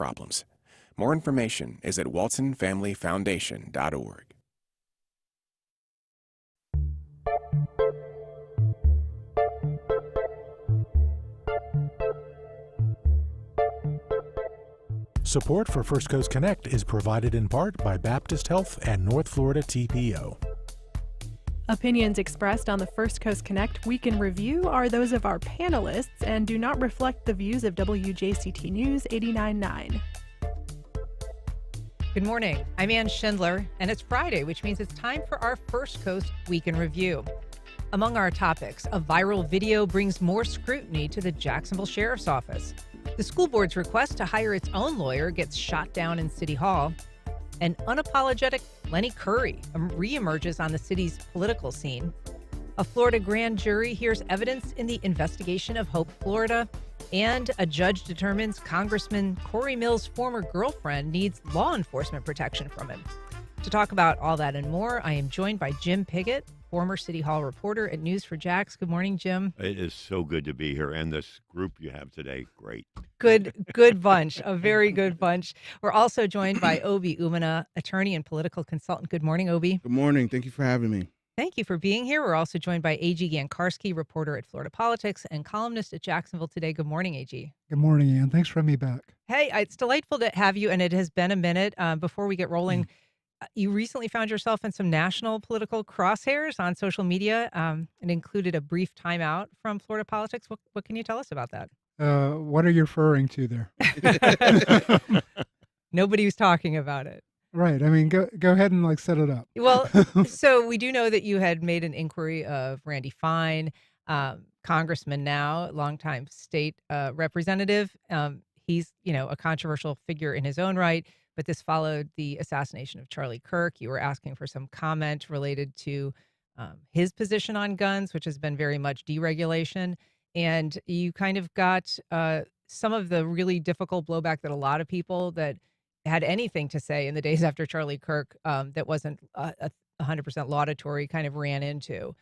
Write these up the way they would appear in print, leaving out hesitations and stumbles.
problems. More information is at waltonfamilyfoundation.org. Support for First Coast Connect is provided in part by Baptist Health and North Florida TPO. Opinions expressed on the First Coast Connect Week in Review are those of our panelists and do not reflect the views of WJCT News 89.9. Good morning. I'm Ann Schindler, and it's Friday, which means it's time for our First Coast Week in Review. Among our topics, a viral video brings more scrutiny to the Jacksonville Sheriff's Office. The school board's request to hire its own lawyer gets shot down in City Hall. An unapologetic Lenny Curry reemerges on the city's political scene. A Florida grand jury hears evidence in the investigation of Hope, Florida. And a judge determines Congressman Corey Mills' former girlfriend needs law enforcement protection from him. To talk about all that and more, I am joined by Jim Piggott, former City Hall reporter at News4Jax. Good morning, Jim. It is so good to be here. And this group you have today, great. Good bunch, a very good bunch. We're also joined by Obi Umunna, attorney and political consultant. Good morning, Obi. Good morning. Thank you for having me. Thank you for being here. We're also joined by A.G. Gancarski, reporter at Florida Politics and columnist at Jacksonville Today. Good morning, A.G. Good morning, Ann. Thanks for having me back. Hey, it's delightful to have you, and it has been a minute. Before we get rolling, you recently found yourself in some national political crosshairs on social media and included a brief timeout from Florida Politics. What can you tell us about that? What are you referring to there? Nobody was talking about it. Right. I mean, go ahead and set it up. Well, so we do know that you had made an inquiry of Randy Fine, congressman now, longtime state representative. He's, a controversial figure in his own right, but this followed the assassination of Charlie Kirk. You were asking for some comment related to his position on guns, which has been very much deregulation. And you kind of got some of the really difficult blowback that a lot of people that had anything to say in the days after Charlie Kirk that wasn't 100% laudatory kind of ran into.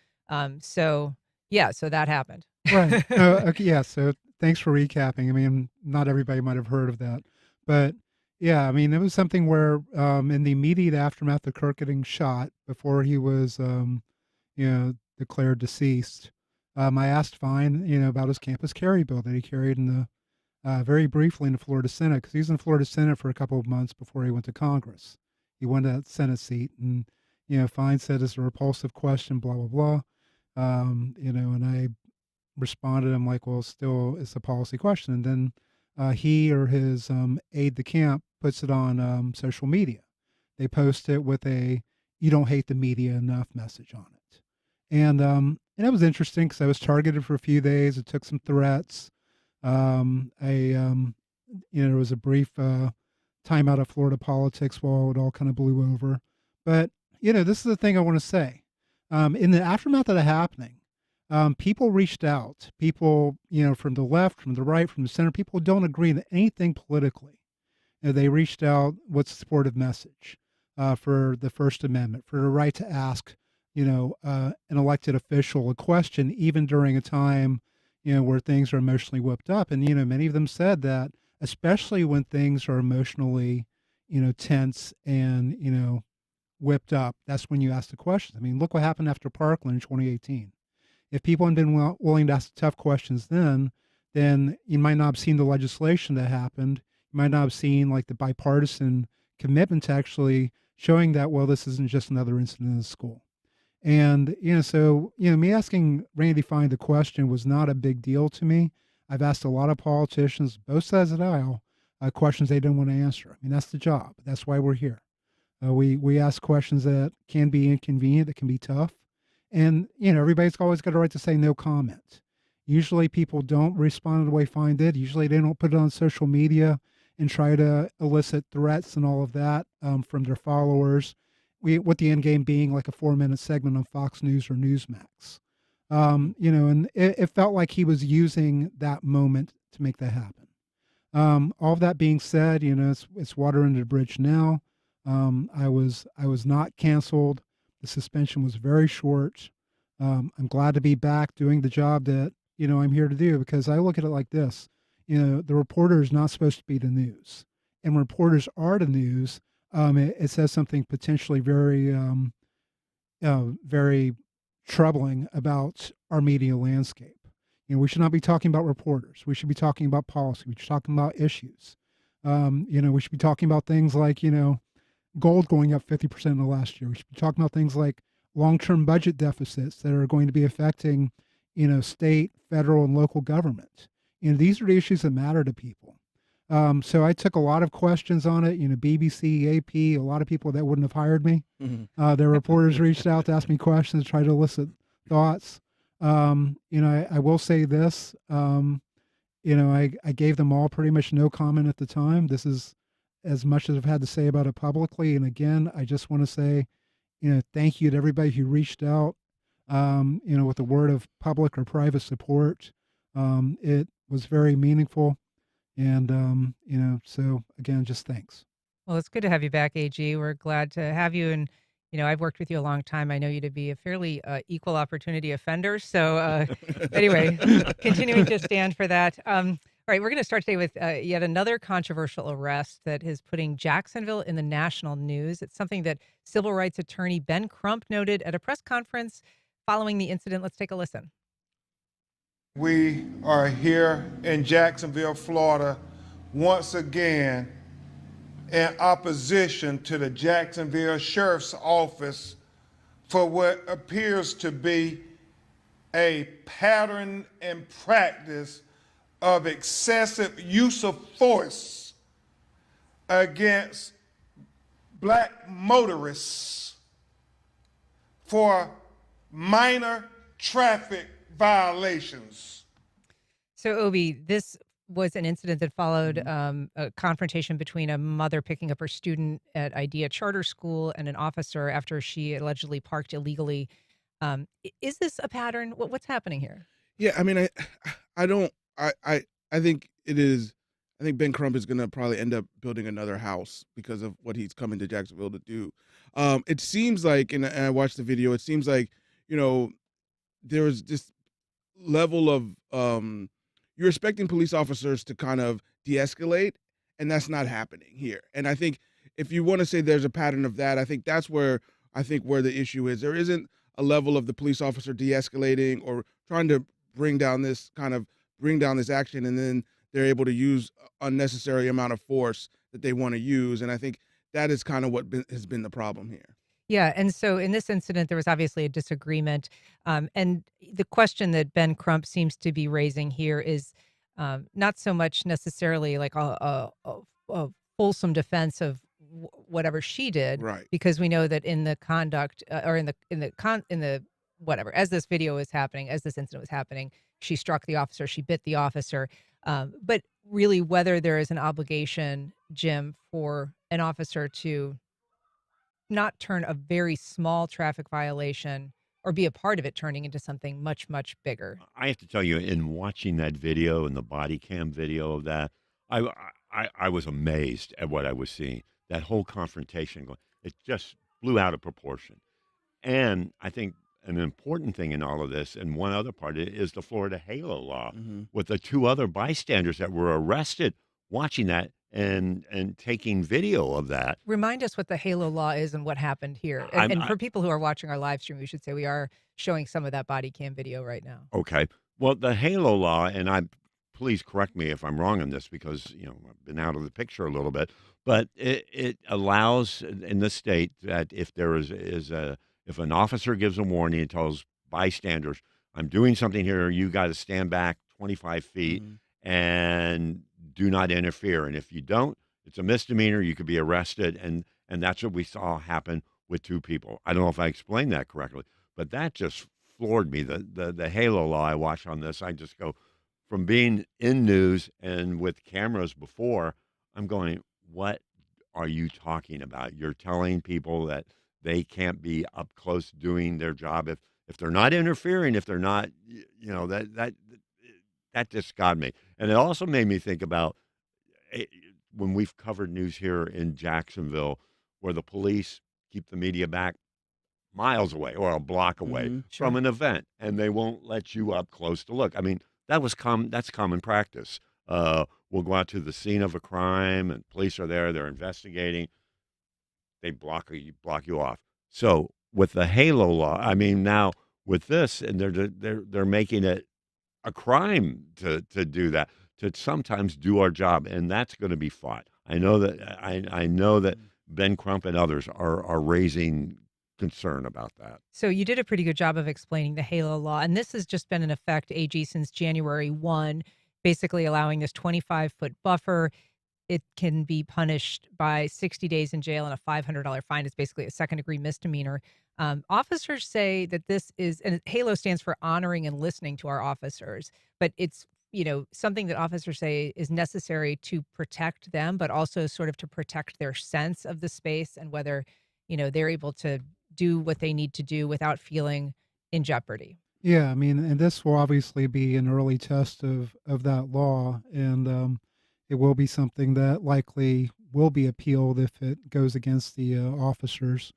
So that happened. Right. Okay, yeah. So thanks for recapping. I mean, not everybody might have heard of that. But yeah, I mean, it was something where in the immediate aftermath of Kirk getting shot, before he was, declared deceased, I asked Fine, about his campus carry bill that he carried in the very briefly in the Florida Senate, because he was in the Florida Senate for a couple of months before he went to Congress. He won that Senate seat, and Fine said it's a repulsive question, blah blah blah, and I responded, I'm like, well, still, it's a policy question. And then he or his aide de camp puts it on social media. They post it with a "you don't hate the media enough" message on it, and it was interesting because I was targeted for a few days. It took some threats. There was a brief time out of Florida Politics while it all kind of blew over. But, this is the thing I want to say. In the aftermath of the happening, people reached out. People, from the left, from the right, from the center, people who don't agree with anything politically. They reached out with a supportive message for the First Amendment, for the right to ask, an elected official a question, even during a time where things are emotionally whipped up. And, many of them said that, especially when things are emotionally, tense and, whipped up, that's when you ask the questions. I mean, look what happened after Parkland in 2018. If people had been willing to ask tough questions then you might not have seen the legislation that happened. You might not have seen the bipartisan commitment to actually showing that, well, this isn't just another incident in the school. And, me asking Randy Fine the question was not a big deal to me. I've asked a lot of politicians, both sides of the aisle, questions they didn't want to answer. I mean, that's the job. That's why we're here. We ask questions that can be inconvenient, that can be tough. And, everybody's always got a right to say no comment. Usually people don't respond the way Fine did. Usually they don't put it on social media and try to elicit threats and all of that from their followers. With the end game being a 4-minute segment on Fox News or Newsmax. And it felt like he was using that moment to make that happen. All of that being said, it's water under the bridge now. I was not canceled. The suspension was very short. I'm glad to be back doing the job that, I'm here to do, because I look at it like this. The reporter is not supposed to be the news. and reporters are the news, it says something potentially very troubling about our media landscape. We should not be talking about reporters. We should be talking about policy. We should be talking about issues. We should be talking about things like, gold going up 50% in the last year. We should be talking about things like long-term budget deficits that are going to be affecting, state, federal, and local government. These are the issues that matter to people. So I took a lot of questions on it, BBC, AP, a lot of people that wouldn't have hired me. Their reporters reached out to ask me questions, try to elicit thoughts. I will say this, I gave them all pretty much no comment at the time. This is as much as I've had to say about it publicly. And again, I just want to say, thank you to everybody who reached out, with a word of public or private support. It was very meaningful. And, so again, just thanks. Well, it's good to have you back, AG. We're glad to have you. And, I've worked with you a long time. I know you to be a fairly equal opportunity offender. So anyway, continuing to stand for that. All right, we're going to start today with yet another controversial arrest that is putting Jacksonville in the national news. It's something that civil rights attorney Ben Crump noted at a press conference following the incident. Let's take a listen. We are here in Jacksonville, Florida, once again in opposition to the Jacksonville Sheriff's Office for what appears to be a pattern and practice of excessive use of force against black motorists for minor traffic violations. So, Obi, this was an incident that followed a confrontation between a mother picking up her student at IDEA Charter School and an officer after she allegedly parked illegally. Is this a pattern? What's happening here? Yeah, I mean, I think it is. I think Ben Crump is going to probably end up building another house because of what he's coming to Jacksonville to do. It seems like, and I watched the video, it seems like, there was this level of you're expecting police officers to kind of de-escalate, and that's not happening here. And I think if you want to say there's a pattern of that, I think that's where the issue is. There isn't a level of the police officer de-escalating or trying to bring down this action, and then they're able to use unnecessary amount of force that they want to use. And I think that is kind of what has been the problem here. Yeah, and so in this incident, there was obviously a disagreement. And the question that Ben Crump seems to be raising here is not so much necessarily like a fulsome defense of whatever she did, right? Because we know that in the conduct or in the whatever, as this video was happening, as this incident was happening, she struck the officer, she bit the officer. But really, whether there is an obligation, Jim, for an officer to not turn a very small traffic violation or be a part of it turning into something much, much bigger. I have to tell you, in watching that video and the body cam video of that, I was amazed at what I was seeing. That whole confrontation, it just blew out of proportion. And I think an important thing in all of this, and one other part, is the Florida HALO law with the two other bystanders that were arrested watching that and taking video of that. Remind us what the HALO law is and what happened here. And for people who are watching our live stream, we should say we are showing some of that body cam video right now. Okay. Well, the HALO law, and please correct me if I'm wrong on this because, I've been out of the picture a little bit, but it allows in the state that if there is if an officer gives a warning and tells bystanders, I'm doing something here, you got to stand back 25 feet and do not interfere. And if you don't, it's a misdemeanor. You could be arrested. And that's what we saw happen with two people. I don't know if I explained that correctly, but that just floored me. The HALO law I watch on this, I just go from being in news and with cameras before, I'm going, what are you talking about? You're telling people that they can't be up close doing their job if they're not interfering, if they're not, that just got me. And it also made me think about when we've covered news here in Jacksonville where the police keep the media back miles away or a block away from an event, and they won't let you up close to look. I mean, that's common practice we'll go out to the scene of a crime, and police are there, they're investigating. They block you off. So with the HALO law, I mean, now with this, and they're making it a crime to do that, to sometimes do our job, and that's going to be fought. I know that Ben Crump and others are raising concern about that. So you did a pretty good job of explaining the HALO law, and this has just been in effect, AG, since January 1, basically allowing this 25-foot buffer. It can be punished by 60 days in jail and a $500 fine. It's basically a second-degree misdemeanor. Officers say that this is, and HALO stands for honoring and listening to our officers, but it's, something that officers say is necessary to protect them, but also sort of to protect their sense of the space and whether, they're able to do what they need to do without feeling in jeopardy. Yeah, I mean, and this will obviously be an early test of that law, and it will be something that likely will be appealed if it goes against the officers.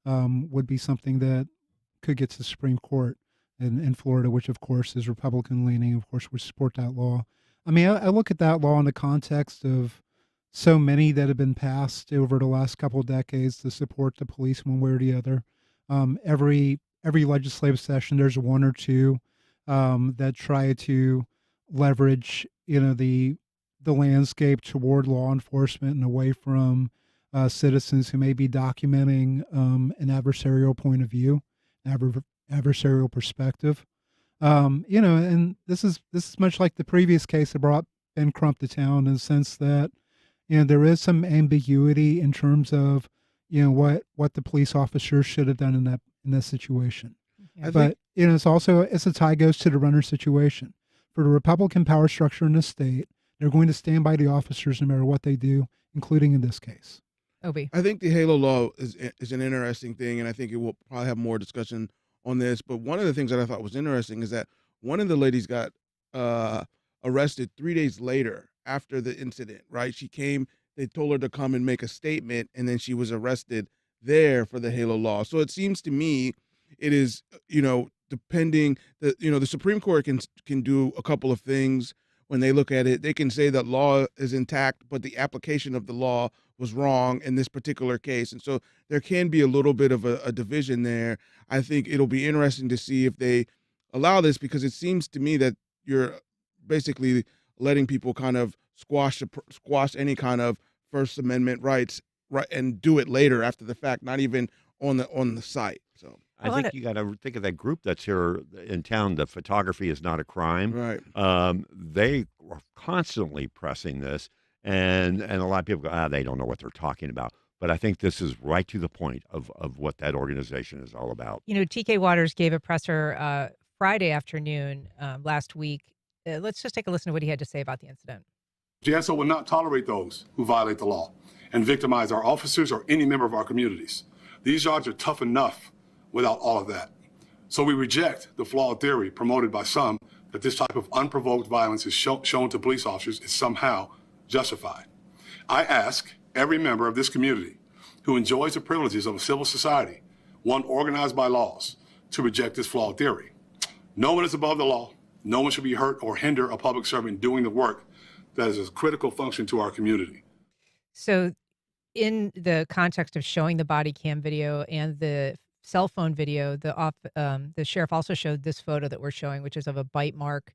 Would be something that could get to the Supreme Court in Florida, which of course is Republican leaning. Of course, we support that law. I mean, I look at that law in the context of so many that have been passed over the last couple of decades to support the police one way or the other. Every legislative session, there's one or two that try to leverage, the landscape toward law enforcement and away from citizens who may be documenting an adversarial point of view, adversarial perspective. And this is much like the previous case that brought Ben Crump to town, in the sense that there is some ambiguity in terms of what the police officers should have done in that situation. But it's a tie goes to the runner situation. For the Republican power structure in the state, they're going to stand by the officers no matter what they do, including in this case. Obi. I think the HALO law is an interesting thing, and I think it will probably have more discussion on this. But one of the things that I thought was interesting is that one of the ladies got arrested 3 days later after the incident, right? She came, they told her to come and make a statement, and then she was arrested there for the HALO law. So it seems to me it is, depending, the Supreme Court can do a couple of things when they look at it. They can say that law is intact, but the application of the law was wrong in this particular case. And so there can be a little bit of a division there. I think it'll be interesting to see if they allow this, because it seems to me that you're basically letting people kind of squash any kind of First Amendment rights, right, and do it later after the fact, not even on the site. So I think you got to think of that group that's here in town. The photography is not a crime. Right. They are constantly pressing this, and a lot of people go, they don't know what they're talking about. But I think this is right to the point of what that organization is all about. TK Waters gave a presser Friday afternoon last week. Let's just take a listen to what he had to say about the incident. JSO will not tolerate those who violate the law and victimize our officers or any member of our communities. These jobs are tough enough without all of that. So we reject the flawed theory promoted by some that this type of unprovoked violence is shown to police officers is somehow justified. I ask every member of this community who enjoys the privileges of a civil society, one organized by laws, to reject this flawed theory. No one is above the law. No one should be hurt or hinder a public servant doing the work that is a critical function to our community. So in the context of showing the body cam video and the cell phone video, the sheriff also showed this photo that we're showing, which is of a bite mark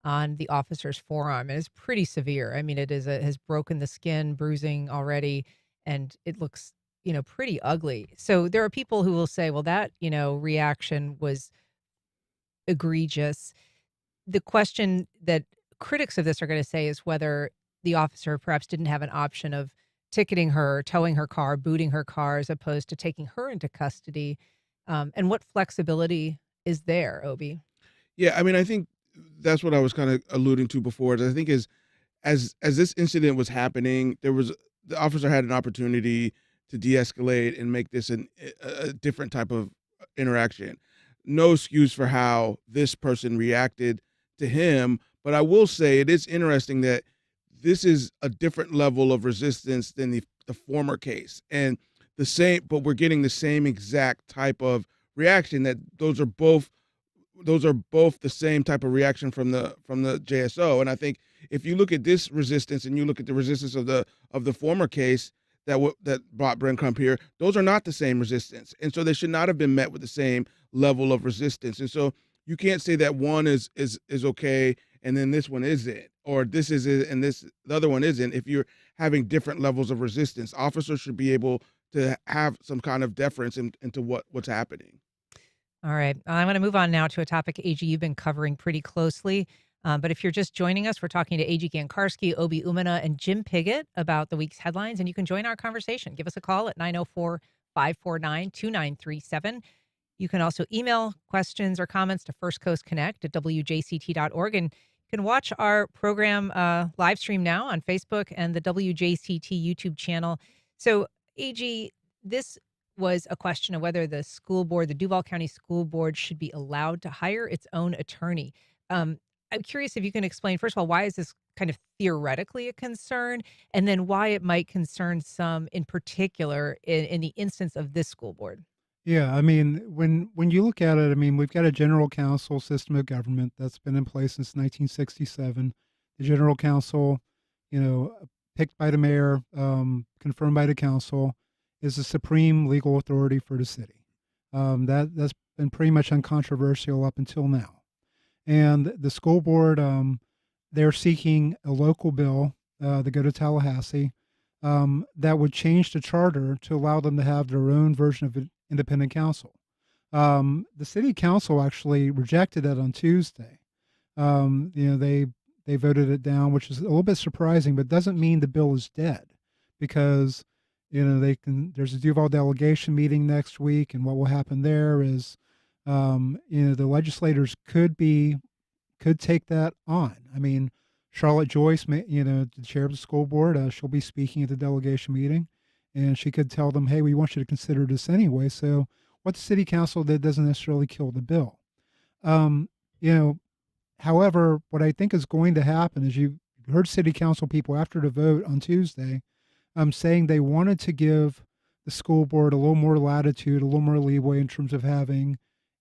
on the officer's forearm. And it's pretty severe. I mean, it has broken the skin, bruising already, and it looks, pretty ugly. So there are people who will say, well, that, reaction was egregious. The question that critics of this are going to say is whether the officer perhaps didn't have an option of ticketing her, towing her car, booting her car, as opposed to taking her into custody. And what flexibility is there, Obi? Yeah, I mean, I think that's what I was kind of alluding to before. I think as this incident was happening, the officer had an opportunity to de-escalate and make this a different type of interaction. No excuse for how this person reacted to him, but I will say it is interesting that this is a different level of resistance than the former case, and but we're getting the same exact type of reaction, that those are both those are both the same type of reaction from the JSO. And I think if you look at this resistance and you look at the resistance of the former case that brought Brent Crump here, those are not the same resistance, and so they should not have been met with the same level of resistance. And so you can't say that one is okay and then this one isn't, or this is it and the other one isn't. If you're having different levels of resistance, officers should be able to have some kind of deference into what's happening. All right. I'm going to move on now to a topic, AG, you've been covering pretty closely. But if you're just joining us, we're talking to AG Gancarski, Obi Umunna, and Jim Piggott about the week's headlines, and you can join our conversation. Give us a call at 904-549-2937. You can also email questions or comments to First Coast Connect at WJCT.org, and you can watch our program live stream now on Facebook and the WJCT YouTube channel. So, AG, this was a question of whether the school board, the Duval County School Board, should be allowed to hire its own attorney. I'm curious if you can explain, first of all, why is this kind of theoretically a concern, and then why it might concern some in particular in the instance of this school board? Yeah, I mean, when you look at it, I mean, we've got a general counsel system of government that's been in place since 1967. The general counsel, picked by the mayor, confirmed by the council, is the supreme legal authority for the city. That's been pretty much uncontroversial up until now. And the school board, they're seeking a local bill to go to Tallahassee that would change the charter to allow them to have their own version of an independent counsel. The city council actually rejected that on Tuesday. They voted it down, which is a little bit surprising, but doesn't mean the bill is dead, because there's a Duval delegation meeting next week, and what will happen there is the legislators could take that on. I mean, Charlotte Joyce, the chair of the school board, she'll be speaking at the delegation meeting, and she could tell them, hey, we want you to consider this anyway. So what the city council did doesn't necessarily kill the bill. However, what I think is going to happen is you heard city council people after the vote on Tuesday saying they wanted to give the school board a little more latitude, a little more leeway in terms of having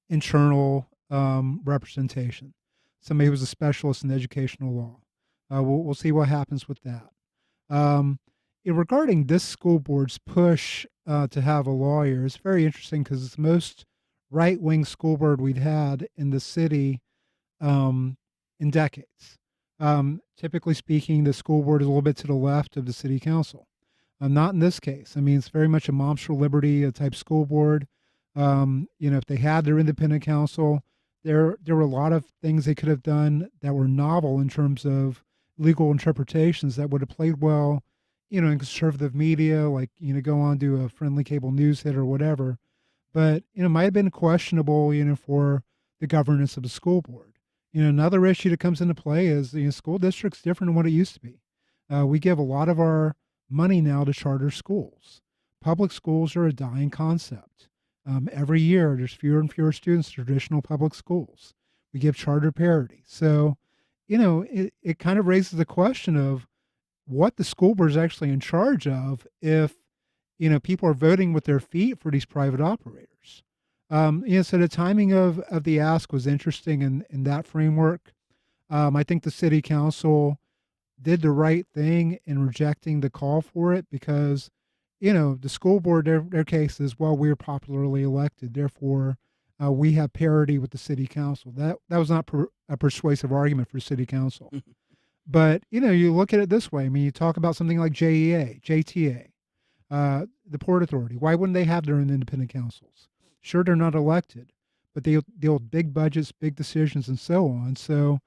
internal representation. Somebody who's a specialist in educational law. We'll see what happens with that. Regarding this school board's push to have a lawyer, it's very interesting because it's the most right-wing school board we'd had in the city in decades. Typically speaking, the school board is a little bit to the left of the city council. Not in this case. I mean, it's very much a Moms for Liberty type school board. If they had their independent counsel, there were a lot of things they could have done that were novel in terms of legal interpretations that would have played well, in conservative media, like, go on to a friendly cable news hit or whatever. But, might have been questionable, for the governance of the school board. Another issue that comes into play is the school district's different than what it used to be. We give a lot of our money now to charter schools. Public schools are a dying concept. Every year, there's fewer and fewer students in traditional public schools. We give charter parity. So, it kind of raises the question of what the school board is actually in charge of if, people are voting with their feet for these private operators. So the timing of the ask was interesting in that framework. I think the city council did the right thing in rejecting the call for it because, the school board, their case is, well, we're popularly elected, therefore we have parity with the city council. That was not a persuasive argument for city council. But, you look at it this way. I mean, you talk about something like JEA, JTA, the Port Authority. Why wouldn't they have their own independent councils? Sure, they're not elected, but they deal with big budgets, big decisions, and so on. So,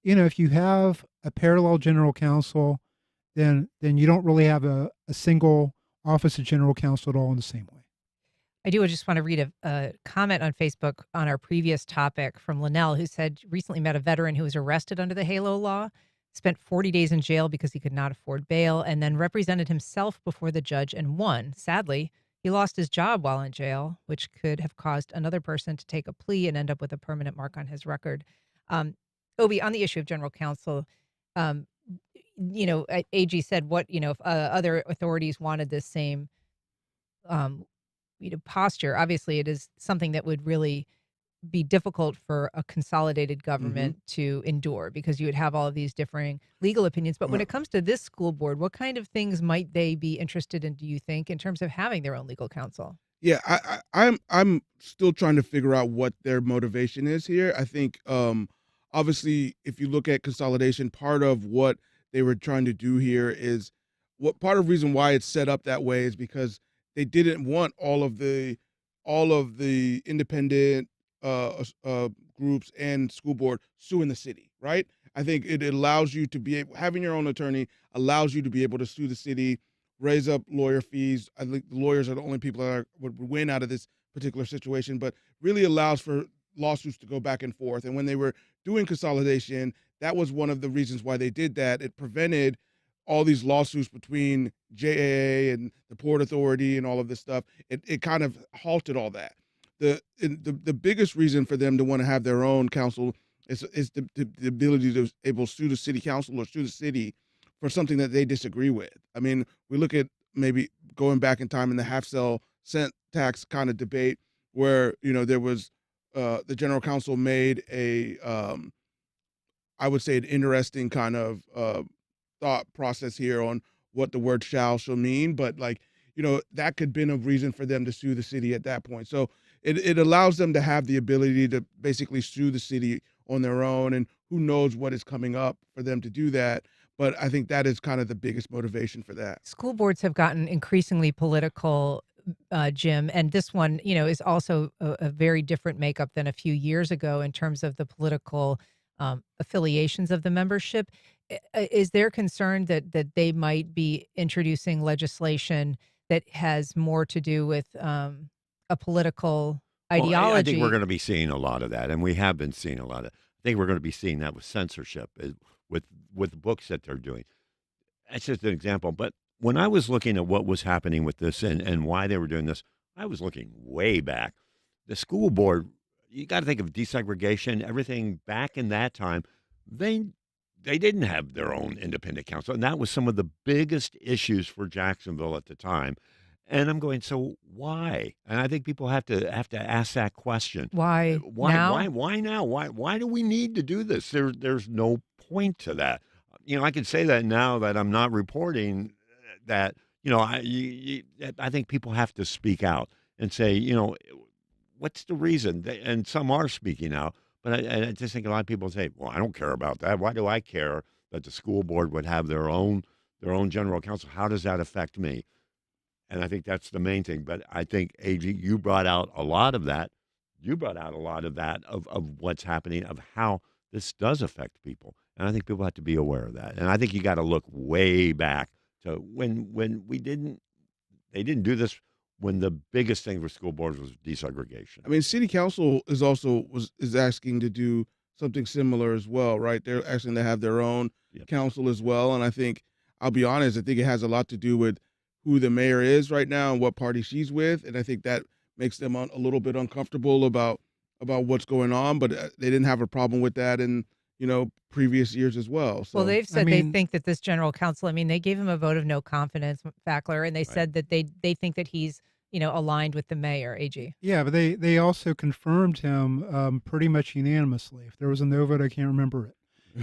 if you have a parallel general counsel, then you don't really have a single office of general counsel at all in the same way. I just want to read a comment on Facebook on our previous topic from Linnell, who said recently met a veteran who was arrested under the HALO law, spent 40 days in jail because he could not afford bail, and then represented himself before the judge and won. Sadly, he lost his job while in jail, which could have caused another person to take a plea and end up with a permanent mark on his record. Obi, on the issue of general counsel, AG said if other authorities wanted this same posture, obviously it is something that would really be difficult for a consolidated government to endure because you would have all of these differing legal opinions. But when it comes to this school board, what kind of things might they be interested in, do you think, in terms of having their own legal counsel? Yeah, I'm still trying to figure out what their motivation is here. I think obviously if you look at consolidation, part of what they were trying to do here is what part of reason why it's set up that way is because they didn't want all of the independent groups and school board suing the city, right? I think it allows you to be having your own attorney allows you to be able to sue the city, raise up lawyer fees. I think the lawyers are the only people that would win out of this particular situation, but really allows for lawsuits to go back and forth. And when they were doing consolidation, that was one of the reasons why they did that. It prevented all these lawsuits between JAA and the Port Authority and all of this stuff. It kind of halted all that. The biggest reason for them to want to have their own council is the ability to able to sue the city council or sue the city for something that they disagree with. I mean, we look at maybe going back in time in the half-cell cent tax kind of debate where, there was the general counsel made I would say an interesting kind of thought process here on what the word shall mean, but that could have been a reason for them to sue the city at that point. So it allows them to have the ability to basically sue the city on their own, and who knows what is coming up for them to do that. But I think that is kind of the biggest motivation for that. School boards have gotten increasingly political, Jim, and this one, is also a very different makeup than a few years ago in terms of the political affiliations of the membership. Is there concern that they might be introducing legislation that has more to do with a political ideology? Well, I think we're going to be seeing a lot of that, and we have been seeing a lot of it. I think we're going to be seeing that with censorship, with books that they're doing. That's just an example. But when I was looking at what was happening with this and why they were doing this, I was looking way back. The school board, you got to think of desegregation, everything back in that time. They didn't have their own independent council, and that was some of the biggest issues for Jacksonville at the time. And I'm going, so why? And I think people have to ask that question. Why now? Why now? Why do we need to do this? There's no point to that. I can say that now that I'm not reporting that. I think people have to speak out and say, what's the reason? And some are speaking out, but I just think a lot of people say, well, I don't care about that. Why do I care that the school board would have their own general counsel? How does that affect me? And I think that's the main thing. But I think, AG, you brought out a lot of that. You brought out a lot of that, of what's happening, of how this does affect people. And I think people have to be aware of that. And I think you got to look way back to when they didn't do this when the biggest thing for school boards was desegregation. I mean, city council is asking to do something similar as well, right? They're asking to have their own council as well. And I think, I'll be honest, I think it has a lot to do with who the mayor is right now and what party she's with. And I think that makes them a little bit uncomfortable about what's going on, but they didn't have a problem with that in, previous years as well. So, well, they've said they think that this general counsel, they gave him a vote of no confidence, Fackler, and they said that they think that he's, aligned with the mayor, AG. Yeah, but they also confirmed him pretty much unanimously. If there was a no vote, I can't remember it.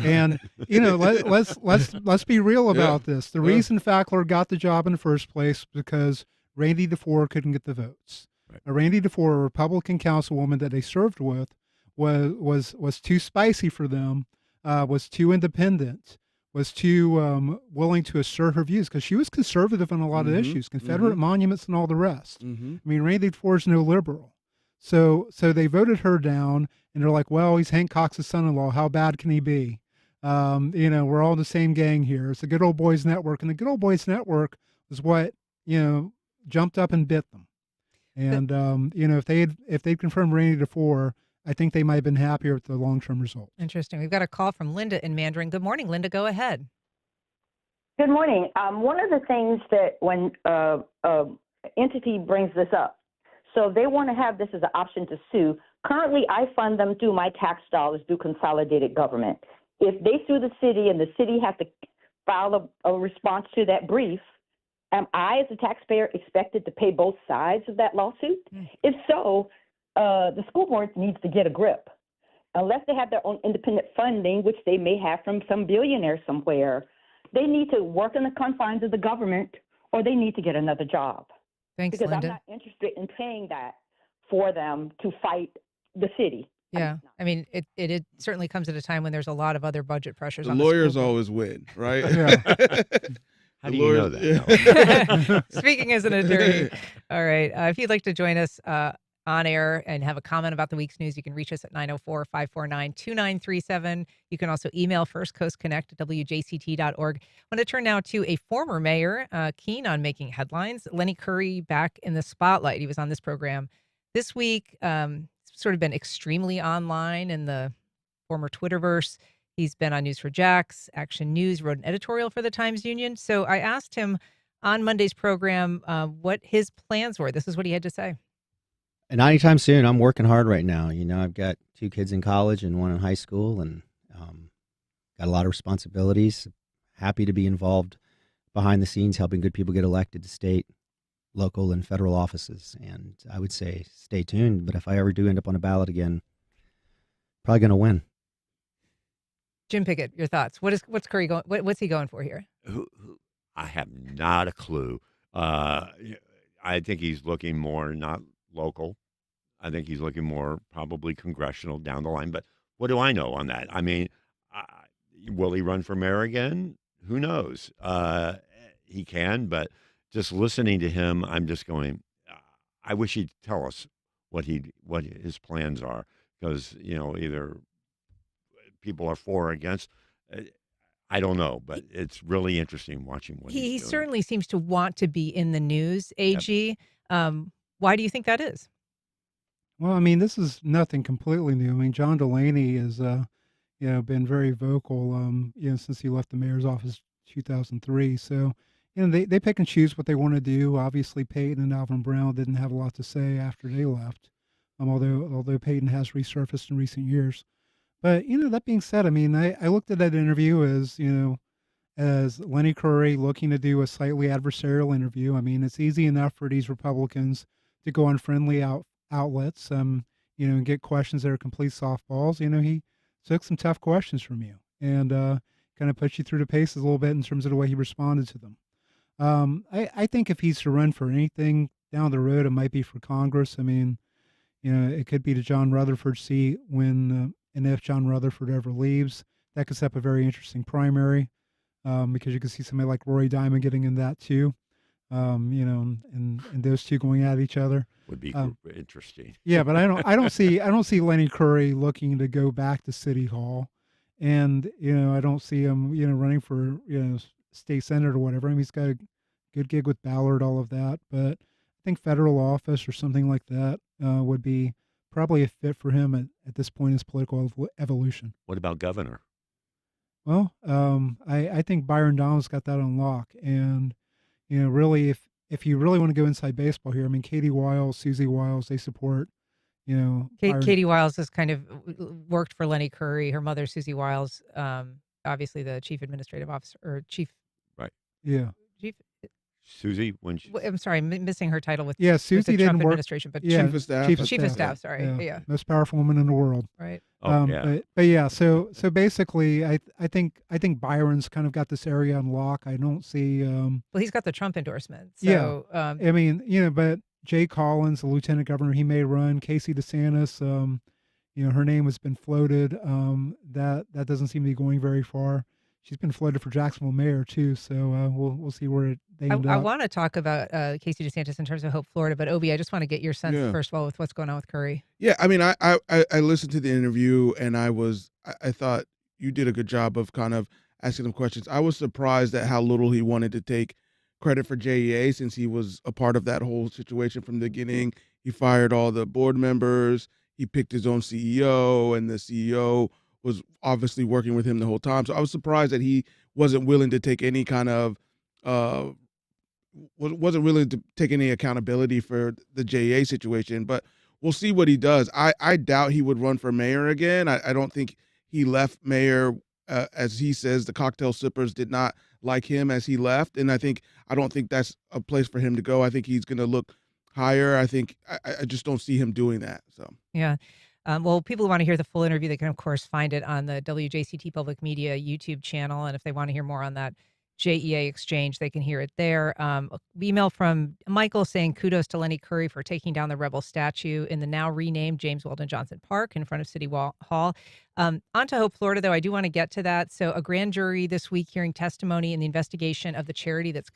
And let's be real about this. The reason Fackler got the job in the first place because Randy DeFore couldn't get the votes. Right. Randy DeFore, a Republican councilwoman that they served with, was too spicy for them, was too independent, was too willing to assert her views because she was conservative on a lot of issues, Confederate monuments and all the rest. Randy DeFore is no liberal. So they voted her down, and they're like, well, he's Hank Cox's son-in-law. How bad can he be? We're all in the same gang here. It's the Good Old Boys Network, and the Good Old Boys Network was what, jumped up and bit them. And, if they'd confirmed Randy DeFore, I think they might have been happier with the long-term result. Interesting. We've got a call from Linda in Mandarin. Good morning, Linda. Go ahead. Good morning. One of the things that when entity brings this up, so they want to have this as an option to sue. Currently, I fund them through my tax dollars through consolidated government. If they sue the city and the city has to file a response to that brief, am I, as a taxpayer, expected to pay both sides of that lawsuit? If so, the school board needs to get a grip. Unless they have their own independent funding, which they may have from some billionaire somewhere, they need to work in the confines of the government, or they need to get another job. Thanks, Because Linda. I'm not interested in paying that for them to fight the city. Yeah, I mean, it certainly comes at a time when there's a lot of other budget pressures The on lawyers the school board. always win, right? How do you know that? Speaking as an attorney. All right. If you'd like to join us on air and have a comment about the week's news, you can reach us at 904-549-2937. You can also email firstcoastconnect@wjct.org. I want to turn now to a former mayor keen on making headlines. Lenny Curry back in the spotlight. He was on this program this week. Sort of been extremely online in the former Twitterverse. He's been on News4Jax, Action News, wrote an editorial for the Times-Union. So I asked him on Monday's program what his plans were. This is what he had to say. And not anytime soon. I'm working hard right now. You know, I've got 2 kids in college and 1 in high school, and got a lot of responsibilities. Happy to be involved behind the scenes, helping good people get elected to state, local, and federal offices. And I would say stay tuned. But if I ever do end up on a ballot again, probably going to win. Jim Piggott, your thoughts? What's Curry going? What's he going for here? I have not a clue. I think he's looking more not local. I think he's looking more probably congressional down the line. But what do I know on that? I mean, will he run for mayor again? Who knows? He can, but just listening to him, I'm just going, I wish he'd tell us what his plans are, because, you know, either people are for or against. I don't know, but it's really interesting watching what He he's doing. certainly seems to want to be in the news, AG. Why do you think that is? Well, I mean, this is nothing completely new. I mean, John Delaney has, been very vocal, since he left the mayor's office 2003. So, they pick and choose what they want to do. Obviously, Peyton and Alvin Brown didn't have a lot to say after they left, although Peyton has resurfaced in recent years. But, that being said, I mean, I looked at that interview as Lenny Curry looking to do a slightly adversarial interview. I mean, it's easy enough for these Republicans to go on friendly outlets, and get questions that are complete softballs. He took some tough questions from you and kind of put you through the paces a little bit in terms of the way he responded to them. I think if he's to run for anything down the road, it might be for Congress. I mean, it could be the John Rutherford seat when and if John Rutherford ever leaves, that could set up a very interesting primary, because you could see somebody like Rory Diamond getting in that too, and those two going at each other Would be interesting. Yeah, but I don't see Lenny Curry looking to go back to City Hall, and I don't see him running for state senate or whatever. I mean, he's got a good gig with Ballard, all of that, but I think federal office or something like that would be probably a fit for him at this point in his political evolution. What about governor? Well, I think Byron Donald's got that on lock, and really, if you really want to go inside baseball here, I mean, Katie Wiles, Susie Wiles, they support, Katie Wiles has kind of worked for Lenny Curry. Her mother, Susie Wiles, obviously the chief administrative officer or chief. Right. Yeah. Chief. Susie, when she, I'm sorry, I'm missing her title with Susie with the didn't Trump work. administration, but Yeah, Chief of staff. chief of staff. Sorry, yeah. Most powerful woman in the world. Right. yeah. But yeah, so basically, I think Byron's kind of got this area on lock. I don't see. Well, he's got the Trump endorsement. So, I mean, but Jay Collins, the lieutenant governor, he may run. Casey DeSantis, her name has been floated. That doesn't seem to be going very far. She's been floated for Jacksonville mayor too. So we'll see where they end up. I want to talk about Casey DeSantis in terms of Hope, Florida, but Obi, I just want to get your sense first of all with what's going on with Curry. Yeah, I mean, I listened to the interview and I thought you did a good job of kind of asking him questions. I was surprised at how little he wanted to take credit for JEA, since he was a part of that whole situation from the beginning. He fired all the board members. He picked his own CEO, and the CEO was obviously working with him the whole time. So I was surprised that he wasn't willing to take any kind of wasn't willing to take any accountability for the JEA situation. But we'll see what he does. I doubt he would run for mayor again. I don't think he left mayor, as he says, the cocktail sippers did not like him as he left. And I don't think that's a place for him to go. I think he's going to look higher. I think I just don't see him doing that. So Yeah. Well, people who want to hear the full interview, they can, of course, find it on the WJCT Public Media YouTube channel. And if they want to hear more on that JEA exchange, they can hear it there. Email from Michael saying kudos to Lenny Curry for taking down the rebel statue in the now renamed James Weldon Johnson Park in front of City Hall. On to Hope, Florida, though, I do want to get to that. So a grand jury this week hearing testimony in the investigation of the charity that's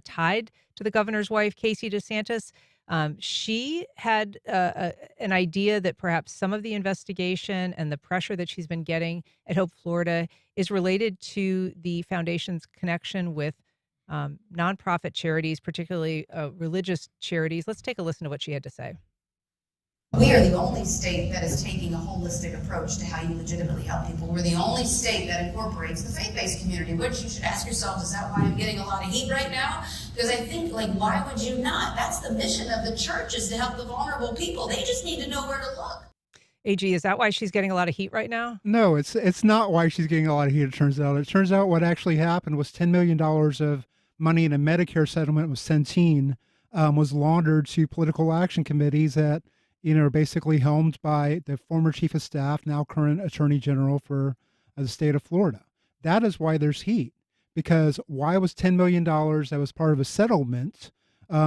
tied to the governor's wife, Casey DeSantis. She had an idea that perhaps some of the investigation and the pressure that she's been getting at Hope, Florida, is related to the foundation's connection with nonprofit charities, particularly religious charities. Let's take a listen to what she had to say. We are the only state that is taking a holistic approach to how you legitimately help people. We're the only state that incorporates the faith-based community, which you should ask yourselves, is that why I'm getting a lot of heat right now? Because I think, why would you not? That's the mission of the church, is to help the vulnerable people. They just need to know where to look. AG, is that why she's getting a lot of heat right now? No, it's not why she's getting a lot of heat, it turns out. It turns out what actually happened was $10 million of money in a Medicare settlement with Centene was laundered to political action committees that are basically helmed by the former chief of staff, now current attorney general for the state of Florida. That is why there's heat, because why was $10 million that was part of a settlement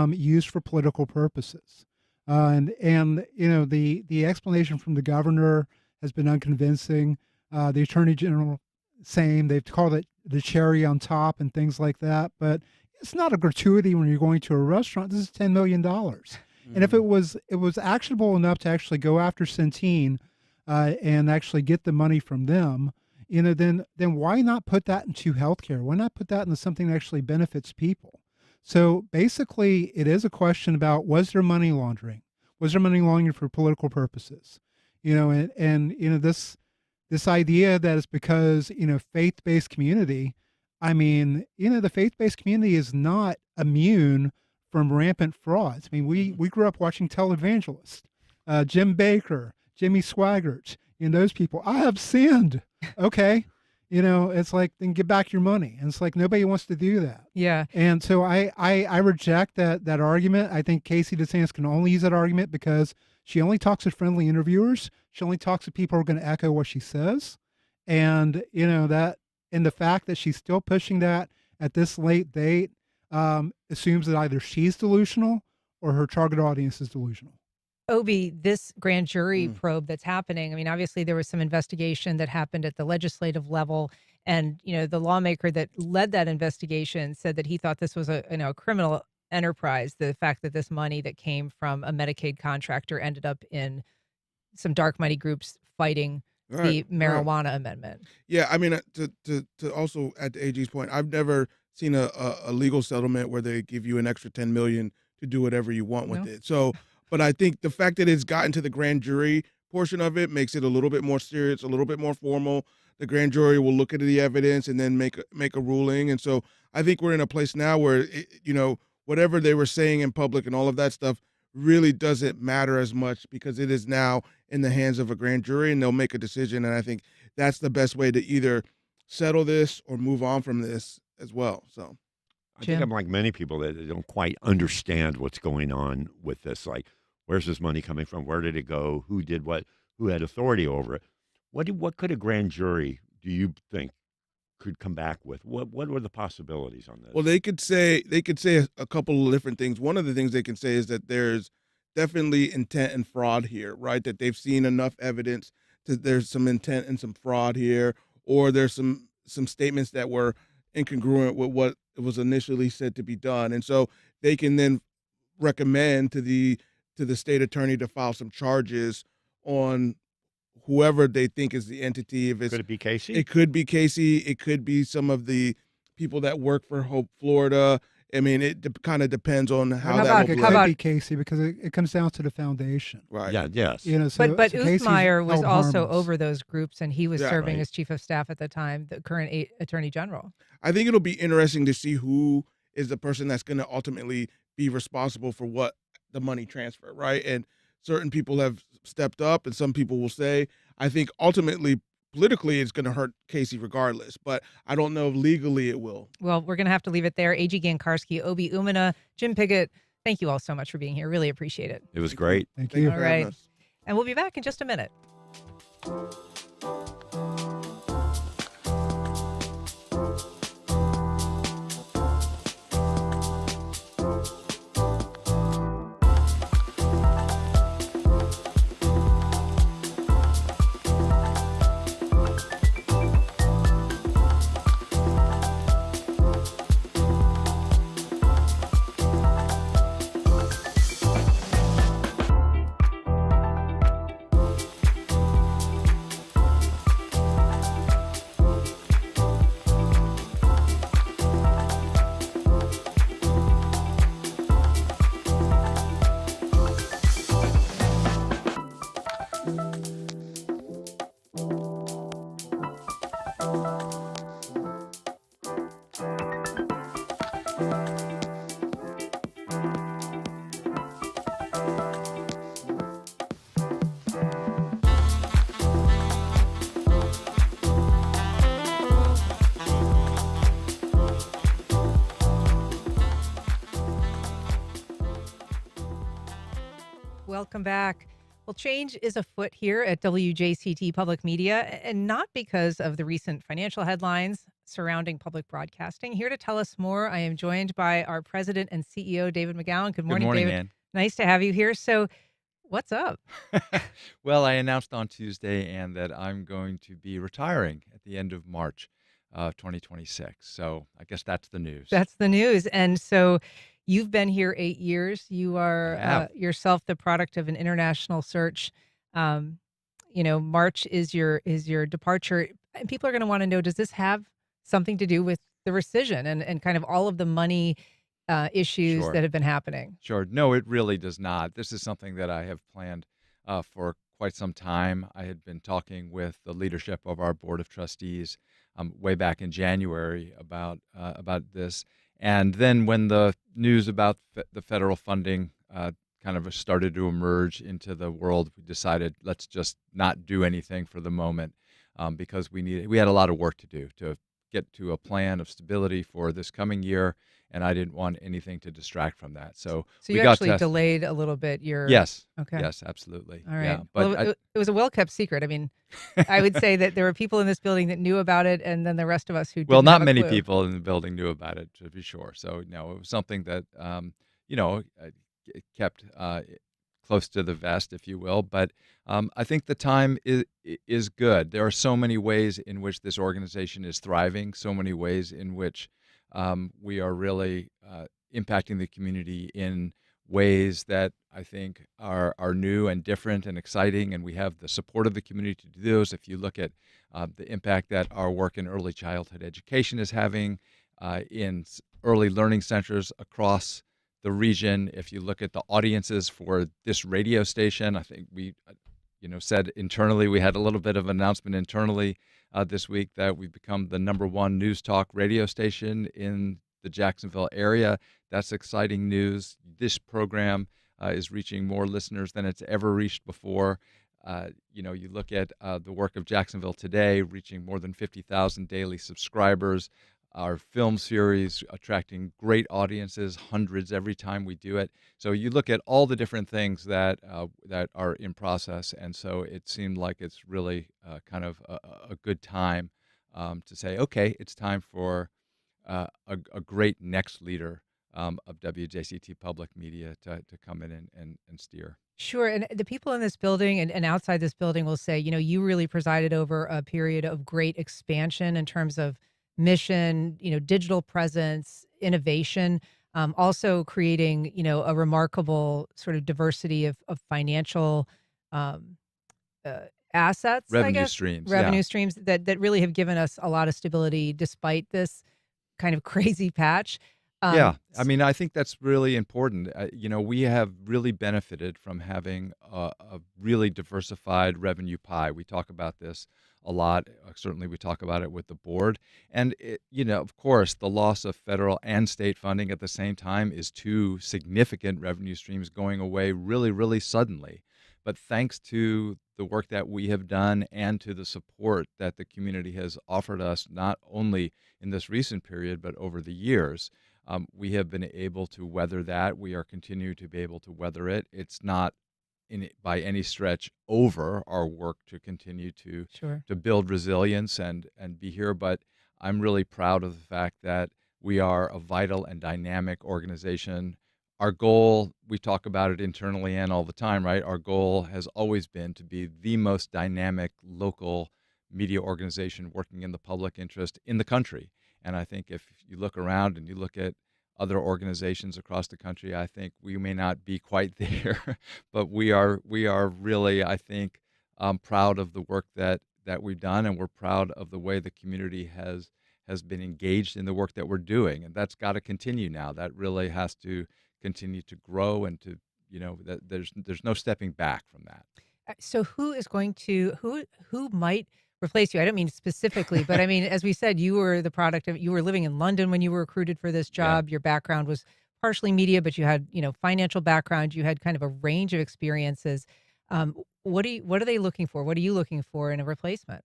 used for political purposes? And the explanation from the governor has been unconvincing. The attorney general saying they've called it the cherry on top and things like that, but it's not a gratuity when you're going to a restaurant. This is $10 million. And if it was actionable enough to actually go after Centene and actually get the money from them, then why not put that into healthcare? Why not put that into something that actually benefits people? So basically, it is a question about, was there money laundering? Was there money laundering for political purposes? This idea that it's because faith-based community. I mean, the faith-based community is not immune from rampant frauds. I mean, we grew up watching televangelists, Jim Baker, Jimmy Swaggart, those people. I have sinned. Okay. It's like, then get back your money. And it's like, nobody wants to do that. Yeah. And so I reject that argument. I think Casey DeSantis can only use that argument because she only talks to friendly interviewers. She only talks to people who are going to echo what she says. And, and the fact that she's still pushing that at this late date, assumes that either she's delusional or her target audience is delusional. Obi, this grand jury probe that's happening, I mean, obviously there was some investigation that happened at the legislative level, and, the lawmaker that led that investigation said that he thought this was a criminal enterprise, the fact that this money that came from a Medicaid contractor ended up in some dark money groups fighting the marijuana amendment. Yeah, I mean, to also add to AG's point, I've never seen a legal settlement where they give you an extra $10 million to do whatever you want with it. So, but I think the fact that it's gotten to the grand jury portion of it makes it a little bit more serious, a little bit more formal. The grand jury will look at the evidence and then make a ruling. And so I think we're in a place now where whatever they were saying in public and all of that stuff really doesn't matter as much, because it is now in the hands of a grand jury and they'll make a decision. And I think that's the best way to either settle this or move on from this as well. So I think I'm like many people that don't quite understand what's going on with this. Like, where's this money coming from? Where did it go? Who did what? Who had authority over it? What could a grand jury, do you think, could come back with? What were the possibilities on this? Well, they could say a couple of different things. One of the things they can say is that there's definitely intent and fraud here, right? That they've seen enough evidence that there's some intent and some fraud here, or there's some statements that were incongruent with what was initially said to be done. And so they can then recommend to the state attorney to file some charges on whoever they think is the entity. Could it be Casey? It could be Casey. It could be some of the people that work for Hope, Florida. I mean, it kind of depends on how that will play. It could be Casey, because it comes down to the foundation. Right. Yeah, yes. But Uthmeyer was also harmless. over those groups, and he was serving as chief of staff at the time, the current attorney general. I think it'll be interesting to see who is the person that's going to ultimately be responsible for what the money transfer, right? And certain people have stepped up, and some people will say, I think ultimately, politically, it's going to hurt Casey regardless, but I don't know if legally it will. Well, we're going to have to leave it there. AG Gancarski, Obi Umunna, Jim Piggott, Thank you all so much for being here. Really appreciate it. It was great. Thank Thank you. you for having All right. us. And we'll be back in just a minute. Welcome back. Well, change is afoot here at WJCT Public Media, and not because of the recent financial headlines surrounding public broadcasting. Here to tell us more, I am joined by our president and CEO, David McGowan. Good morning, David. Ann. Nice to have you here. So, what's up? Well, I announced on Tuesday, Ann, that I'm going to be retiring at the end of March 2026. So I guess that's the news. That's the news. And so, you've been here 8 years. You are yourself the product of an international search. March is your departure. And people are going to want to know, does this have something to do with the rescission and kind of all of the money issues Sure. that have been happening? Sure. No, it really does not. This is something that I have planned for quite some time. I had been talking with the leadership of our board of trustees way back in January about this. And then when the news about the federal funding kind of started to emerge into the world, we decided let's just not do anything for the moment because we had a lot of work to do to get to a plan of stability for this coming year, and I didn't want anything to distract from that. So we you got actually delayed a little bit your... Yes. Okay. Yes, absolutely. All right. Yeah, but well, it was a well-kept secret. I mean, I would say that there were people in this building that knew about it, and then the rest of us who didn't not have a many clue. people in the building knew about it, to be sure. So, no, it was something that, kept close to the vest, if you will. But I think the time is good. There are so many ways in which this organization is thriving, so many ways in which we are really impacting the community in ways that I think are new and different and exciting, and we have the support of the community to do those. If you look at the impact that our work in early childhood education is having in early learning centers across the region, if you look at the audiences for this radio station, I think we said internally, we had a little bit of an announcement internally this week that we've become the #1 news talk radio station in the Jacksonville area. That's exciting news. This program is reaching more listeners than it's ever reached before. You look at the work of Jacksonville Today, reaching more than 50,000 daily subscribers. Our film series attracting great audiences, hundreds every time we do it. So you look at all the different things that are in process, and so it seemed like it's really kind of a good time to say, okay, it's time for a great next leader of WJCT Public Media to come in and steer. Sure. And the people in this building and outside this building will say, you really presided over a period of great expansion in terms of mission, digital presence, innovation, also creating, a remarkable sort of diversity of financial assets, Revenue streams. Revenue streams that really have given us a lot of stability despite this kind of crazy patch. I mean, I think that's really important. We have really benefited from having a really diversified revenue pie. We talk about this a lot. Certainly, we talk about it with the board. And, of course, the loss of federal and state funding at the same time is two significant revenue streams going away really, really suddenly. But thanks to the work that we have done and to the support that the community has offered us, not only in this recent period, but over the years, We have been able to weather that. We are continuing to be able to weather it. It's not by any stretch over our work to continue to build resilience and be here, but I'm really proud of the fact that we are a vital and dynamic organization. Our goal, we talk about it internally and all the time, right? Our goal has always been to be the most dynamic local media organization working in the public interest in the country. And I think if you look around and you look at other organizations across the country, I think we may not be quite there, but we are really, I think, proud of the work that we've done, and we're proud of the way the community has been engaged in the work that we're doing, and that's got to continue now. That really has to continue to grow, and to that there's no stepping back from that. So who might replace you? I don't mean specifically, but I mean, as we said, you were the product of, you were living in London when you were recruited for this job. Your background was partially media, but you had, financial background. You had kind of a range of experiences. What are they looking for? What are you looking for in a replacement?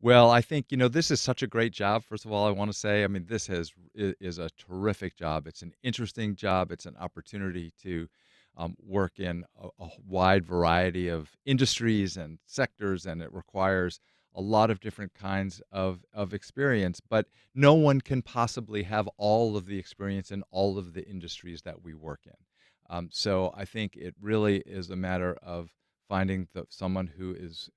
Well, I think, this is such a great job. First of all, I want to say, I mean, this is a terrific job. It's an interesting job. It's an opportunity to work in a wide variety of industries and sectors, and it requires a lot of different kinds of experience, but no one can possibly have all of the experience in all of the industries that we work in. So I think it really is a matter of finding someone who is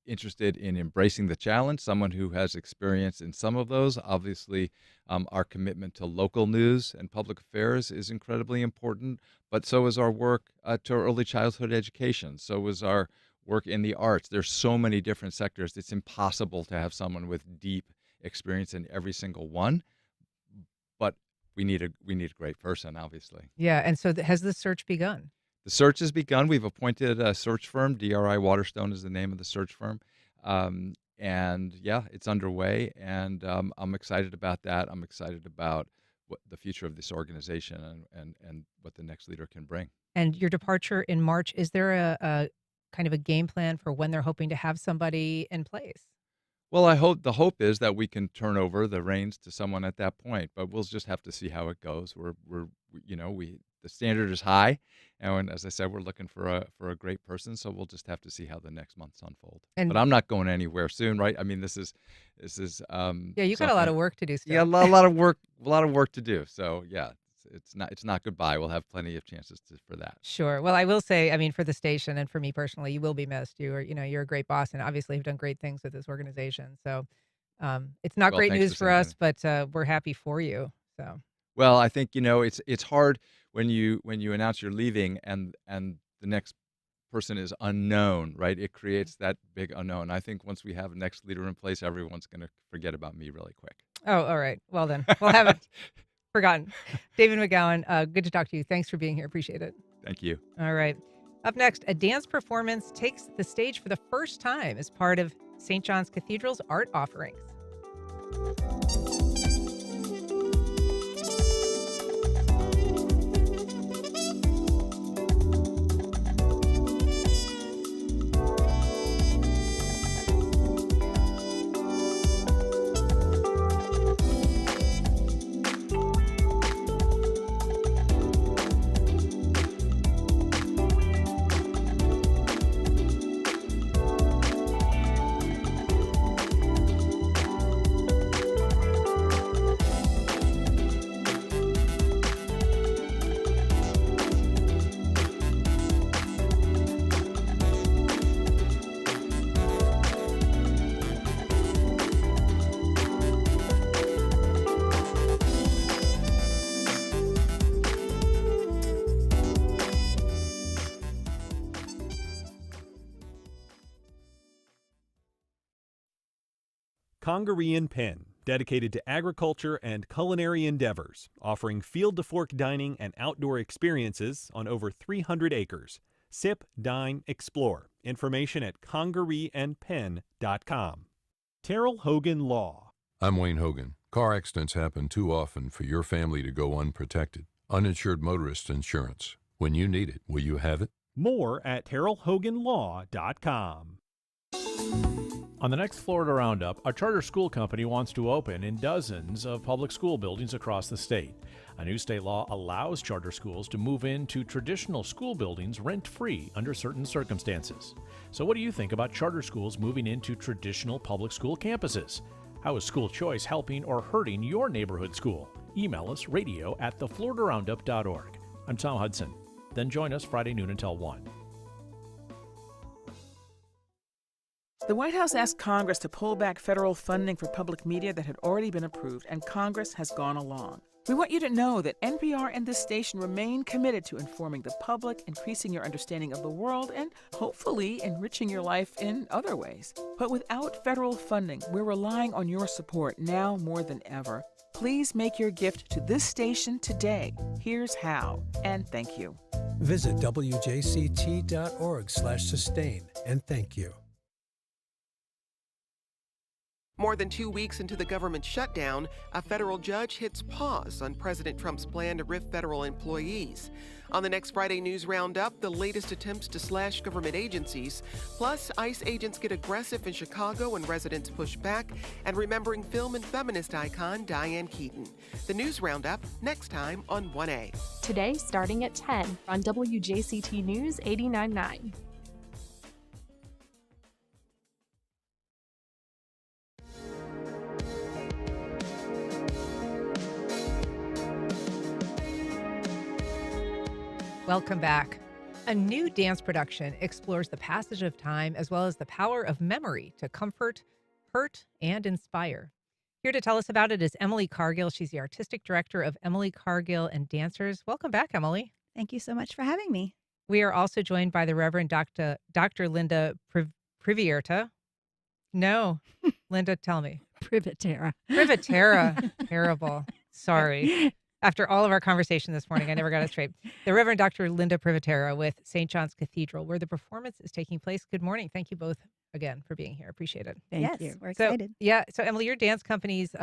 interested in embracing the challenge, someone who has experience in some of those. Obviously, our commitment to local news and public affairs is incredibly important, but so is our work to early childhood education. So is our work in the arts. There's so many different sectors. It's impossible to have someone with deep experience in every single one, but we need a great person, obviously. Yeah, and so has the search begun? The search has begun. We've appointed a search firm. DRI Waterstone is the name of the search firm. And yeah, it's underway, and I'm excited about that. I'm excited about what the future of this organization and what the next leader can bring. And your departure in March, is there a kind of a game plan for when they're hoping to have somebody in place? Well, the hope is that we can turn over the reins to someone at that point, but we'll just have to see how it goes. The standard is high, and as I said, we're looking for a great person. So we'll just have to see how the next months unfold. But I'm not going anywhere soon, right? I mean, this is yeah. You got a lot of work to do still. Yeah, a lot of work to do. So yeah. It's not goodbye. We'll have plenty of chances for that. Sure. Well, I will say, I mean, for the station and for me personally, you will be missed. You're a great boss, and obviously have done great things with this organization. So it's not great news for us, but we're happy for you. So. Well, I think it's hard when you announce you're leaving and the next person is unknown, right? It creates that big unknown. I think once we have a next leader in place, everyone's going to forget about me really quick. Oh, all right. Well then, we'll have it. Forgotten. David McGowan, good to talk to you. Thanks for being here. Appreciate it. Thank you. All right. Up next, a dance performance takes the stage for the first time as part of St. John's Cathedral's art offerings. Congaree and Pen, dedicated to agriculture and culinary endeavors, offering field-to-fork dining and outdoor experiences on over 300 acres. Sip, dine, explore. Information at congareeandpen.com. Terrell Hogan Law. I'm Wayne Hogan. Car accidents happen too often for your family to go unprotected. Uninsured motorist insurance. When you need it, will you have it? More at terrellhoganlaw.com. On the next Florida Roundup, a charter school company wants to open in dozens of public school buildings across the state. A new state law allows charter schools to move into traditional school buildings rent-free under certain circumstances. So what do you think about charter schools moving into traditional public school campuses? How is school choice helping or hurting your neighborhood school? Email us radio@thefloridaroundup.org. I'm Tom Hudson. Then join us Friday noon until 1. The White House asked Congress to pull back federal funding for public media that had already been approved, and Congress has gone along. We want you to know that NPR and this station remain committed to informing the public, increasing your understanding of the world, and hopefully enriching your life in other ways. But without federal funding, we're relying on your support now more than ever. Please make your gift to this station today. Here's how, and thank you. Visit WJCT.org/sustain and thank you. More than 2 weeks into the government shutdown, a federal judge hits pause on President Trump's plan to RIF federal employees. On the next Friday News Roundup, the latest attempts to slash government agencies. Plus, ICE agents get aggressive in Chicago when residents push back, and remembering film and feminist icon Diane Keaton. The News Roundup next time on 1A. Today, starting at 10 on WJCT News 89.9. Welcome back. A new dance production explores the passage of time as well as the power of memory to comfort, hurt, and inspire. Here to tell us about it is Emily Cargill. She's the artistic director of Emily Cargill and Dancers. Welcome back, Emily. Thank you so much for having me. We are also joined by the Reverend Dr. Linda Privierta. No, Linda, tell me. Privitera. Privitera. Terrible. Sorry. After all of our conversation this morning, I never got it straight. The Reverend Dr. Linda Privitera with St. John's Cathedral, where the performance is taking place. Good morning. Thank you both again for being here. Appreciate it. Thank you. We're So, excited. so Emily, your dance company's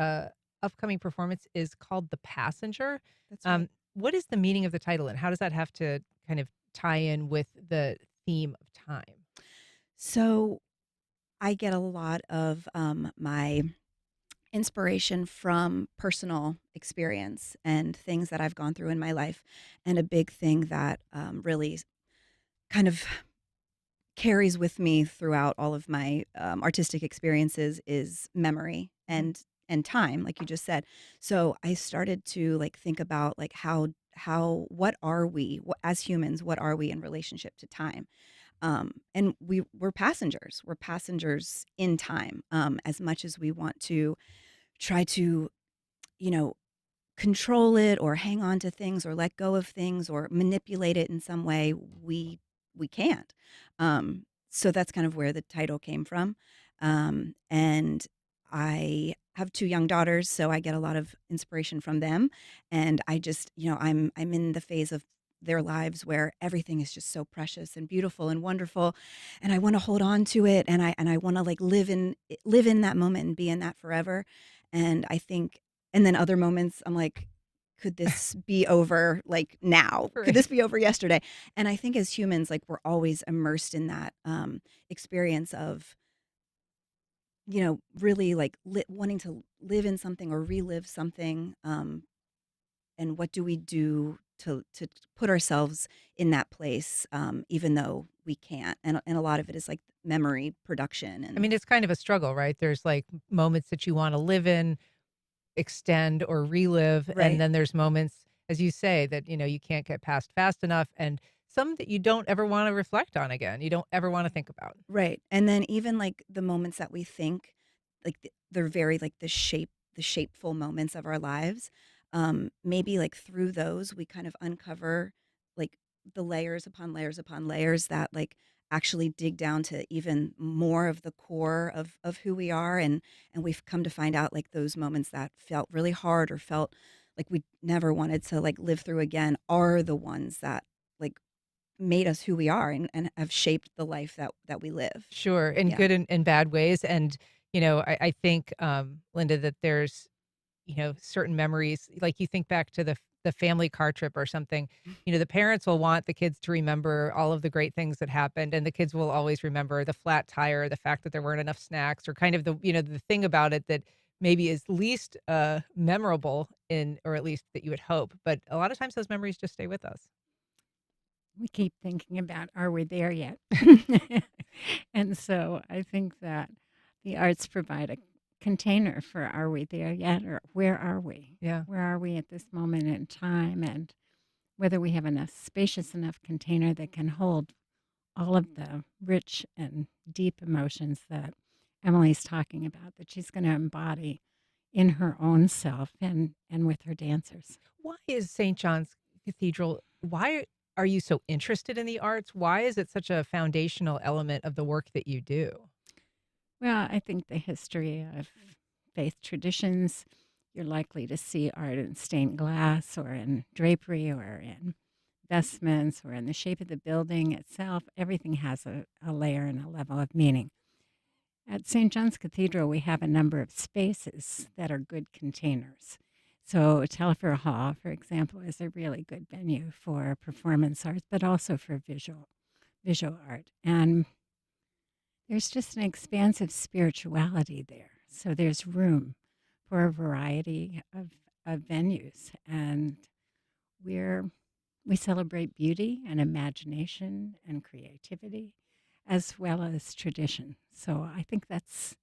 upcoming performance is called The Passenger. That's right. What is the meaning of the title, and how does that have to kind of tie in with the theme of time? So I get a lot of my inspiration from personal experience and things that I've gone through in my life. And a big thing that really kind of carries with me throughout all of my artistic experiences is memory and time, like you just said. So I started to think about how what are we as humans, what are we in relationship to time? And we're passengers. We're passengers in time. As much as we want to try to, control it or hang on to things or let go of things or manipulate it in some way, we can't. So that's kind of where the title came from. And I have 2 young daughters, so I get a lot of inspiration from them. And I just, I'm in the phase of their lives where everything is just so precious and beautiful and wonderful, and I want to hold on to it, and I want to live in that moment and be in that forever. And I think, and then other moments I'm like, could this be over now? Could this be over yesterday? And I think as humans, we're always immersed in that experience of really wanting to live in something or relive something. And what do we do to put ourselves in that place, even though we can't? And a lot of it is memory production. And I mean, it's kind of a struggle, right? There's moments that you want to live in, extend, or relive. Right. And then there's moments, as you say, that, you can't get past fast enough. And some that you don't ever want to reflect on again. You don't ever want to think about. Right. And then even the moments that we think, they're very the shapeful moments of our lives. Maybe through those we kind of uncover the layers upon layers upon layers that actually dig down to even more of the core of who we are, and we've come to find out those moments that felt really hard or felt like we never wanted to live through again are the ones that made us who we are and have shaped the life that we live. Sure, in good and bad ways. And I think, Linda, that there's certain memories, you think back to the family car trip or something, the parents will want the kids to remember all of the great things that happened, and the kids will always remember the flat tire, the fact that there weren't enough snacks, or kind of the thing about it that maybe is least memorable or at least that you would hope. But a lot of times those memories just stay with us. We keep thinking about, are we there yet? And so I think that the arts provide a container for, are we there yet, or where are we? Yeah. Where are we at this moment in time, and whether we have enough spacious enough container that can hold all of the rich and deep emotions that Emily's talking about, that she's going to embody in her own self and with her dancers. Why is St. John's Cathedral, why are you so interested in the arts? Why is it such a foundational element of the work that you do? Well, I think the history of faith traditions, you're likely to see art in stained glass or in drapery or in vestments or in the shape of the building itself. Everything has a layer and a level of meaning. At St. John's Cathedral, we have a number of spaces that are good containers. So Telfair Hall, for example, is a really good venue for performance arts, but also for visual art. And there's just an expansive spirituality there. So there's room for a variety of venues. And we celebrate beauty and imagination and creativity, as well as tradition. So I think that's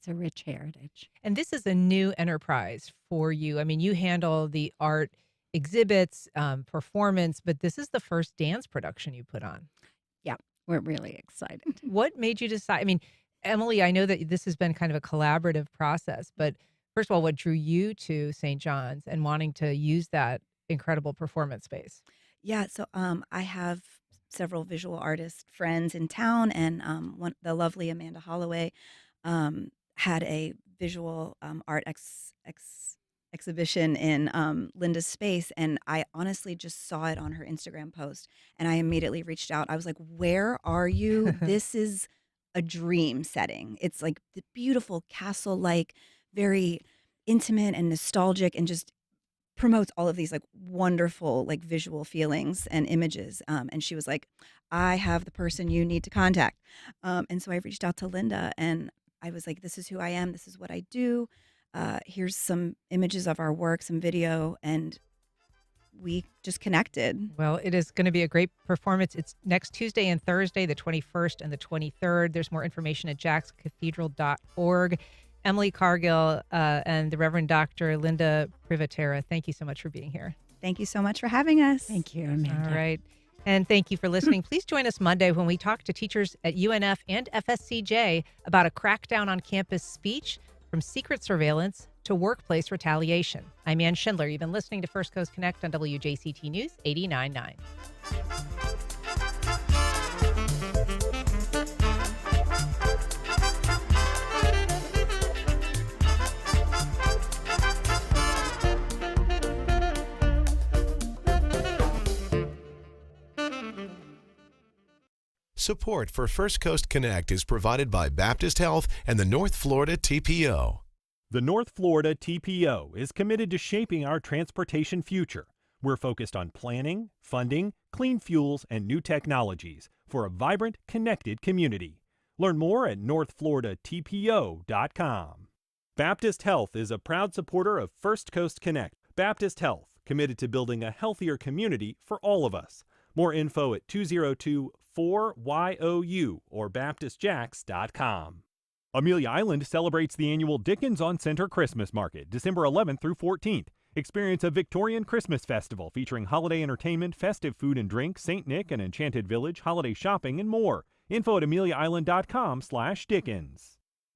a rich heritage. And this is a new enterprise for you. I mean, you handle the art exhibits, performance, but this is the first dance production you put on. Yeah, we're really excited. What made you decide? I mean, Emily, I know that this has been kind of a collaborative process, but first of all, what drew you to St. John's and wanting to use that incredible performance space? Yeah, so I have several visual artist friends in town, and the lovely Amanda Holloway had a visual art exhibition in Linda's space, and I honestly just saw it on her Instagram post, and I immediately reached out. I was like, where are you? This is a dream setting. It's like the beautiful castle-like, very intimate and nostalgic, and just promotes all of these like wonderful like visual feelings and images. And she was like, I have the person you need to contact. And so I reached out to Linda, and I was like, this is who I am. This is what I do. Here's some images of our work, some video, and we just connected. Well, it is going to be a great performance. It's next Tuesday and Thursday, the 21st and the 23rd. There's more information at jackscathedral.org. Emily Cargill and the Reverend Dr. Linda Privatera, thank you so much for being here. Thank you so much for having us. Thank you, Amanda. All right. And thank you for listening. Please join us Monday when we talk to teachers at UNF and FSCJ about a crackdown on campus speech, from secret surveillance to workplace retaliation. I'm Ann Schindler. You've been listening to First Coast Connect on WJCT News 89.9. Support for First Coast Connect is provided by Baptist Health and the North Florida TPO. The North Florida TPO is committed to shaping our transportation future. We're focused on planning, funding, clean fuels, and new technologies for a vibrant, connected community. Learn more at northfloridatpo.com. Baptist Health is a proud supporter of First Coast Connect. Baptist Health, committed to building a healthier community for all of us. More info at 202-4YOU or baptistjacks.com. Amelia Island celebrates the annual Dickens on Center Christmas Market, December 11th through 14th. Experience a Victorian Christmas festival featuring holiday entertainment, festive food and drink, St. Nick and Enchanted Village, holiday shopping, and more. Info at ameliaisland.com/Dickens.